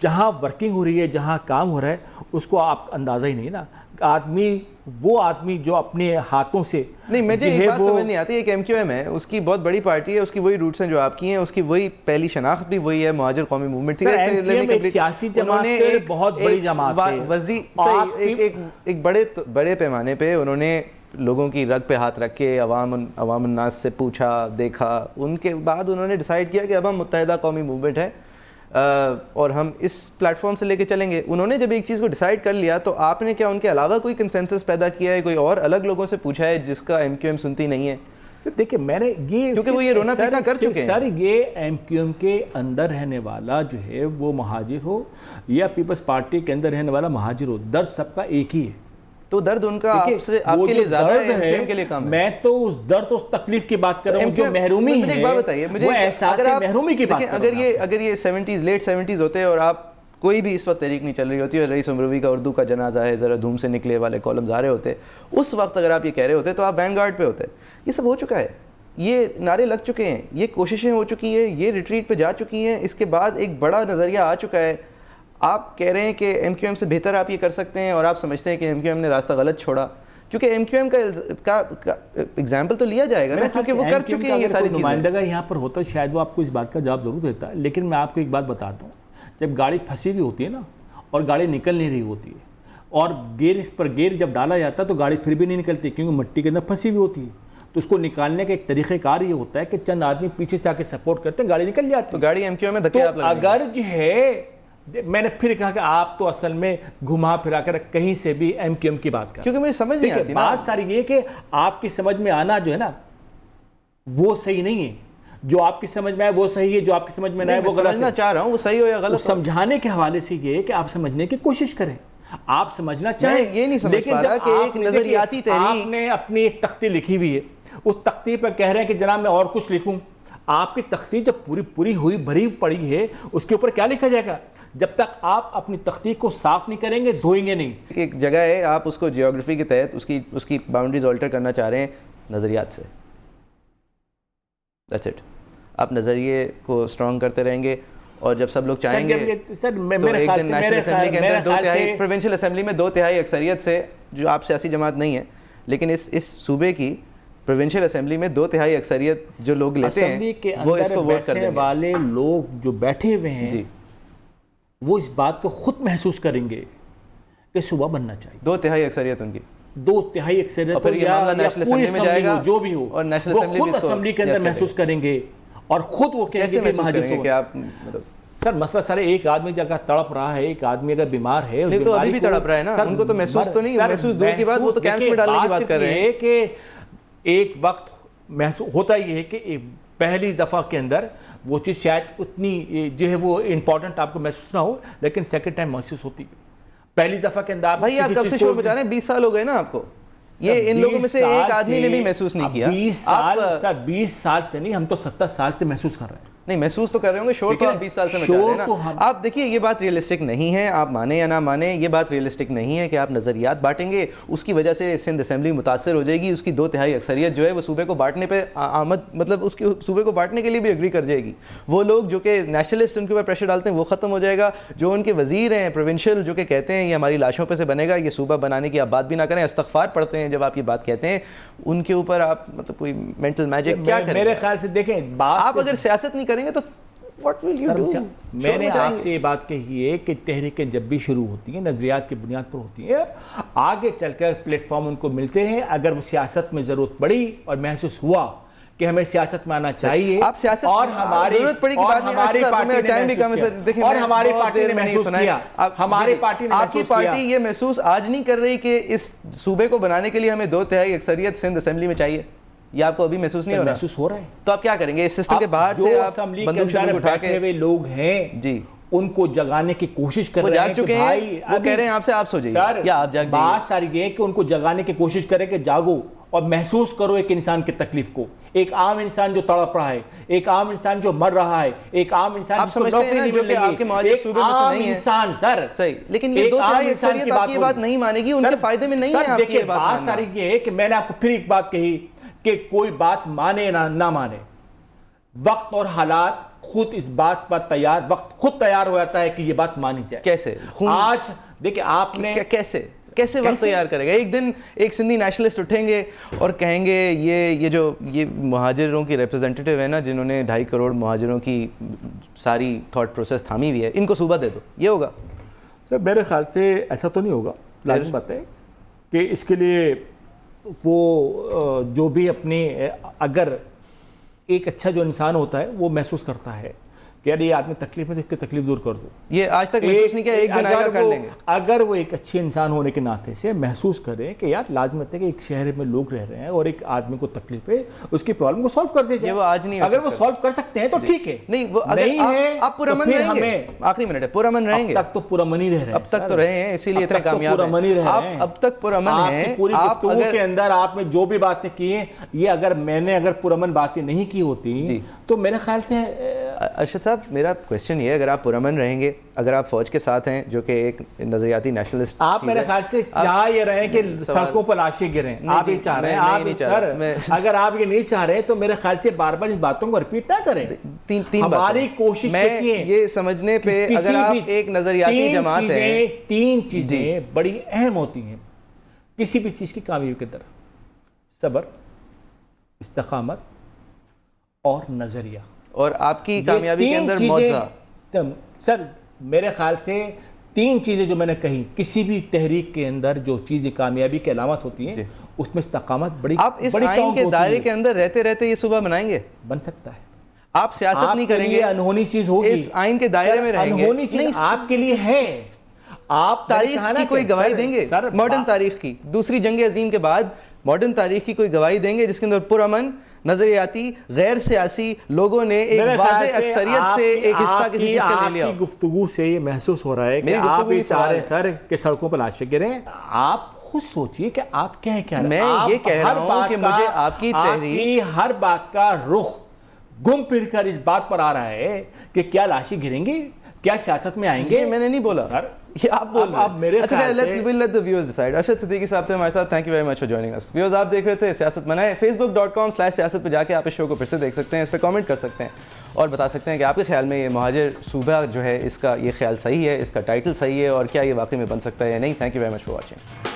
جہاں ورکنگ ہو رہی ہے, جہاں کام ہو رہا ہے, اس کو آپ اندازہ ہی نہیں نا. وہ آدمی جو اپنے ہاتھوں سے نہیں, مجھے یہ بات سمجھ نہیں آتی. ایک MQM ہے, اس کی بہت بڑی پارٹی ہے, اس کی وہی روٹس ہیں جو آپ کی ہیں, اس کی وہی پہلی شناخت بھی وہی ہے, مہاجر قومی موومنٹ. سیاسی جماعت ہے, بہت بڑی جماعت ہے. ایک بڑے پیمانے پہ انہوں نے لوگوں کی رگ پہ ہاتھ رکھ کے عوام الناس سے پوچھا, دیکھا, ان کے بعد انہوں نے ڈیسائیڈ کیا کہ اب ہم متحدہ قومی موومنٹ ہے اور ہم اس پلیٹ فارم سے لے کے چلیں گے. انہوں نے جب ایک چیز کو ڈیسائیڈ کر لیا تو آپ نے کیا ان کے علاوہ کوئی کنسنسس پیدا کیا ہے, کوئی اور الگ لوگوں سے پوچھا ہے جس کا MQM سنتی نہیں ہے؟ دیکھیں میں نے یہ, کیونکہ وہ یہ رونا پیٹنا کر چکے ہیں. سر یہ MQM کے اندر رہنے والا جو ہے وہ مہاجر ہو یا پیپلز پارٹی کے اندر رہنے والا مہاجر ہو, درد سب کا ایک ہی ہے. تو درد ان کا آپ کے لیے زیادہ ہے, MQM کے لیے کم ہے. میں تو اس درد اس تکلیف کی بات کر رہا ہوں جو محرومی ہے. مجھے ایک بات بتائیے, وہ احساس محرومی کی بات کر رہا ہوں. اگر یہ 70s لیٹ 70s ہوتے اور آپ کوئی بھی اس وقت تحریک نہیں چل رہی ہوتی اور رئیس امروی کا اردو کا جنازہ ہے ذرا دھوم سے نکلے والے کالمز آ رہے ہوتے, اس وقت اگر آپ یہ کہہ رہے ہوتے تو آپ وین گارڈ پہ ہوتے. یہ سب ہو چکا ہے, یہ نعرے لگ چکے ہیں, یہ کوششیں ہو چکی ہیں, یہ ریٹریٹ پہ جا چکی ہیں. اس کے بعد ایک بڑا نظریہ آ چکا ہے. آپ کہہ رہے ہیں کہ ایم کیو ایم سے بہتر آپ یہ کر سکتے ہیں, اور آپ سمجھتے ہیں کہ ایم کیو ایم نے راستہ غلط چھوڑا, کیونکہ ایم کیو ایم کا ایگزامپل تو لیا جائے گا نا, کیونکہ وہ کر چکے ہیں یہ ساری چیزیں. نمائندگا یہاں پر ہوتا ہے شاید وہ آپ کو اس بات کا جواب ضرور دیتا ہے, لیکن میں آپ کو ایک بات بتاتا ہوں, جب گاڑی پھنسی ہوئی ہوتی ہے نا اور گاڑی نکل نہیں رہی ہوتی ہے اور اس پر گیئر جب ڈالا جاتا ہے تو گاڑی پھر بھی نہیں نکلتی کیونکہ مٹی کے اندر پھنسی ہوئی ہوتی ہے, تو اس کو نکالنے کا ایک طریقہ کار یہ ہوتا ہے کہ چند آدمی پیچھے سے آ کے سپورٹ کرتے ہیں, گاڑی نکل جاتی ہے. تو گاڑی ایم کیو ایم میں دھکے آپ لگائیں گے. اگر جو ہے, میں نے پھر کہا کہ آپ تو اصل میں گھما پھرا کر کہیں سے بھی ایم کیو ایم کی بات کریں, کیونکہ مجھے سمجھ نہیں آتی. بات ساری یہ کہ آپ کی سمجھ میں آنا جو ہے نا وہ صحیح نہیں ہے, جو آپ کی سمجھ میں آئے وہ صحیح ہے, جو آپ کی سمجھ میں نہ آئے وہ غلط ہے. سمجھنا چاہ رہا ہوں وہ صحیح ہو یا غلط. سمجھانے کے حوالے سے یہ ہے کہ آپ سمجھنے کی کوشش کریں, آپ سمجھنا چاہیں. یہ نہیں سمجھ پا رہا کہ ایک نظریاتی تحریک, آپ نے اپنی ایک تختی لکھی ہوئی ہے, اس تختی پہ کہہ رہے ہیں کہ جناب میں اور کچھ لکھوں. آپ کی تختی جب پوری ہوئی بھری پڑی ہے, اس کے اوپر کیا لکھا جائے گا جب تک آپ اپنی تختی کو صاف نہیں کریں گے, دھوئیں گے نہیں. ایک جگہ ہے, آپ اس کو جیوگرافی کے تحت اس کی باؤنڈریز آلٹر کرنا چاہ رہے ہیں نظریات سے. That's it. آپ نظریے کو اسٹرانگ کرتے رہیں گے, اور جب سب لوگ چاہیں گے تو ایک دن نیشنل اسمبلی کے اندر پروونشل اسمبلی میں 2/3 اکثریت سے, جو آپ سیاسی جماعت نہیں ہے لیکن اس صوبے کی پروونشل اسمبلی میں 2/3 اکثریت جو لوگ لیتے ہیں وہ اس کو ووٹ کر دیں گے. والے لوگ جو بیٹھے ہوئے ہیں وہ اس بات کو خود محسوس کریں گے کہ صوبہ بننا چاہیے. 2/3 اکثریت ان کی, 2/3 اکثریت پھر یہ معاملہ نیشنل اسمبلی میں جائے گا جو بھی ہو, اور نیشنل وہ اسمبلی خود اسمبلی کے اندر محسوس کریں گے اور خود وہ کہیں گے کہ آپ سر مسئلہ سارے ایک آدمی اگر تڑپ رہا ہے, ایک آدمی اگر بیمار ہے, نہیں تو ابھی بھی تڑپ رہا ہے نا, ان کو تو محسوس تو نہیں, محسوس دور کی بات, وہ تو کیمپس میں ڈالنے کی بات کر رہے ہیں. کہ ایک وقت محسوس ہوتا یہ ہے کہ پہلی دفعہ کے اندر وہ چیز شاید اتنی جو ہے وہ امپورٹنٹ آپ کو محسوس نہ ہو, لیکن سیکنڈ ٹائم محسوس ہوتی ہے. پہلی دفعہ کے اندر بھائی آپ کب سے شور بجا رہے ہیں, 20 سال ہو گئے نا آپ کو, یہ ان لوگوں میں سے ایک آدمی نے بھی محسوس نہیں کیا. 20 سال سے نہیں, ہم تو 70 سال سے محسوس کر رہے ہیں. نہیں محسوس تو کر رہے ہوں گے, شور تو آپ 20 سال سے مچا رہے ہیں نا. آپ دیکھیے یہ بات ریئلسٹک نہیں ہے, آپ مانیں یا نہ مانیں, یہ بات ریئلسٹک نہیں ہے کہ آپ نظریات بانٹیں گے اس کی وجہ سے سندھ اسمبلی متاثر ہو جائے گی, اس کی 2/3 اکثریت جو ہے وہ صوبے کو بانٹنے پہ مطلب اس کے صوبے کو بانٹنے کے لیے بھی ایگری کر جائے گی. وہ لوگ جو کہ نیشنلسٹ ان کے اوپر پریشر ڈالتے ہیں وہ ختم ہو جائے گا. جو ان کے وزیر ہیں پروونشل جو کہ کہتے ہیں یہ ہماری لاشوں پہ سے بنے گا, یہ صوبہ بنانے کی آپ بات بھی نہ کریں, استغفار پڑھتے ہیں جب آپ یہ بات کہتے ہیں, ان کے اوپر آپ مطلب کوئی مینٹل میجک کیا کریں. میرے خیال سے دیکھیں, آپ اگر سیاست نہیں کریں گے تو What will you do? میں نے آپ سے یہ بات کہی ہے کہ تحریکیں جب بھی شروع ہوتی ہیں نظریات کی بنیاد پر ہوتی ہیں, آگے چل کر پلیٹ فارم ان کو ملتے ہیں. اگر وہ سیاست میں ضرورت پڑی اور محسوس ہوا کہ ہمیں سیاست میں آنا چاہیے, آپ سیاست اور ضرورت پڑی کی بات نہیں, ہماری پارٹی نے محسوس کیا, ہماری پارٹی نے آپ کی پارٹی یہ محسوس آج نہیں کر رہی کہ اس صوبے کو بنانے کے لیے ہمیں 2/3 اکثریت سندھ اسمبلی میں چاہیے, یہ آپ کو ابھی محسوس نہیں ہو رہا؟ محسوس ہو رہا ہے. تو آپ کیا کریں گے اس سسٹم کے باہر سے؟ آپ بندوق شروع اٹھا کے ہوئے لوگ ہیں جی, ان کو جگانے کی کوشش کر رہے ہیں کہ بھائی وہ کہہ رہے ہیں آپ سے آپ سو جائیے یا آپ جاگ جائیے. بات ساری یہ ہے کہ ان کو جگانے کی کوشش کریں کہ جاگو اور محسوس کرو ایک انسان کی تکلیف کو, ایک عام انسان جو تڑپ رہا ہے, ایک عام انسان جو مر رہا ہے, ایک عام انسان جس کو نوکری نہیں مل رہی ہے, ایک عام انسان. سر صحیح, لیکن یہ 2/3 اکثریت آپ کی بات نہیں مانے گی, ان کے فائدے میں نہیں ہے آپ کی یہ بات. بات ساری یہ ہے کہ میں نے آپ کو پھر ایک بات کہی کہ کوئی بات مانے نہ مانے, وقت اور حالات خود اس بات پر وقت خود تیار ہو جاتا ہے کہ یہ بات مانی جائے. کیسے آج دیکھیں آپ نے کیسے وقت تیار کرے گا؟ ایک دن ایک سندھی نیشنلسٹ اٹھیں گے اور کہیں گے یہ مہاجروں کی ریپرزینٹیٹیو ہے نا, جنہوں نے 2.5 کروڑ مہاجروں کی ساری تھاٹ پروسیس تھامی ہوئی ہے, ان کو صوبہ دے دو, یہ ہوگا؟ سر میرے خیال سے ایسا تو نہیں ہوگا. لازم بات ہے کہ اس کے لیے وہ جو بھی اپنی, اگر ایک اچھا جو انسان ہوتا ہے وہ محسوس کرتا ہے کہ یار یہ آدمی تکلیف میں, اس کی تکلیف دور کر دو. یہ آج تک محسوس نہیں کیا, ایک دن آئے گا کر لیں گے. اگر وہ ایک اچھے انسان ہونے کے ناطے سے محسوس کریں کہ یار لازمت ہے کہ ایک شہر میں لوگ رہ رہے ہیں اور ایک آدمی کو تکلیف ہے, اس کی پرابلم کو سالو کر دے جائے. وہ آج نہیں, اگر وہ سالو کر سکتے ہیں تو ٹھیک ہے, نہیں وہ آپ پرامن رہیں گے. آخری منٹ ہے, پرامن رہیں گے. اب تک تو پرامن ہی رہ رہے ہیں, اب تک تو رہے ہیں, اسی لیے اتنے کامیاب ہیں آپ. اب تک پرامن ہیں. پوری گفتگو کے اندر آپ نے جو بھی باتیں کی ہیں, یہ اگر میں نے پرامن باتیں نہیں کی ہوتی تو میرے خیال سے ارشد صاحب میرا کویشچن یہ ہے, اگر آپ پرامن رہیں گے, اگر آپ فوج کے ساتھ ہیں جو کہ ایک نظریاتی نیشنلسٹ, آپ میرے خیال سے چاہ یہ رہے کہ سڑکوں پر لاشیں گریں, آپ یہ چاہ رہے ہیں, آپ اگر آپ یہ نہیں چاہ رہے تو میرے خیال سے بار بار اس باتوں کو ریپیٹ نہ کریں. ہماری کوشش یہ سمجھنے پہ اگر آپ ایک نظریاتی جماعت ہیں, 3 چیزیں بڑی اہم ہوتی ہیں کسی بھی چیز کی کامیابی کے اندر: صبر, استقامت اور نظریہ. اور آپ کی کامیابی کے اندر معجزہ. سر میرے خیال سے 3 چیزیں جو میں نے کہی, کسی بھی تحریک کے اندر جو چیزیں کامیابی کی علامت ہوتی ہیں اس میں استقامت بڑی. آپ اس آئین کے دائرے کے اندر رہتے رہتے یہ صوبہ بنائیں گے؟ بن سکتا ہے. آپ سیاست نہیں کریں گے, انہونی چیز ہوگی, اس آئین کے دائرے میں رہیں گے. انہونی چیز آپ کے لیے ہے. آپ تاریخ کی کوئی گواہی دیں گے, ماڈرن تاریخ کی, دوسری جنگ عظیم کے بعد ماڈرن تاریخ کی کوئی گواہی دیں گے جس کے اندر پرامن نظریاتی غیر سیاسی لوگوں نے ایک واضح اکثریت سے ایک حصہ کسی چیز کا لے لیا؟ آپ کی گفتگو سے یہ محسوس ہو رہا ہے کہ آپ یہ چاہ رہے ہیں سر کہ سڑکوں پر لاشیں گریں. آپ خود سوچئے کہ آپ کیا کہہ رہے ہیں. میں یہ کہہ رہا ہوں کہ مجھے آپ کی تحریک, ہر بات کا رخ گم پھر کر اس بات پر آ رہا ہے کہ کیا لاشیں گریں گی, کیا سیاست میں آئیں گے. میں نے نہیں بولا سر, یہ آپ بول رہے ہیں. میرے اچھا let the viewers decide. Arshad Siddiqui صاحب تھے ہمارے ساتھ. Thank you very much for joining اس. ویورز آپ دیکھ رہے تھے سیاست منائے. facebook.com/سیاست پہ جا کے آپ اس شو کو پھر سے دیکھ سکتے ہیں, اس پہ کامنٹ کر سکتے ہیں اور بتا سکتے ہیں کہ آپ کے خیال میں یہ مہاجر صوبہ جو ہے اس کا یہ خیال صحیح ہے, اس کا ٹائٹل صحیح ہے, اور کیا یہ واقعی میں بن سکتا ہے یا نہیں. Thank you very much for watching.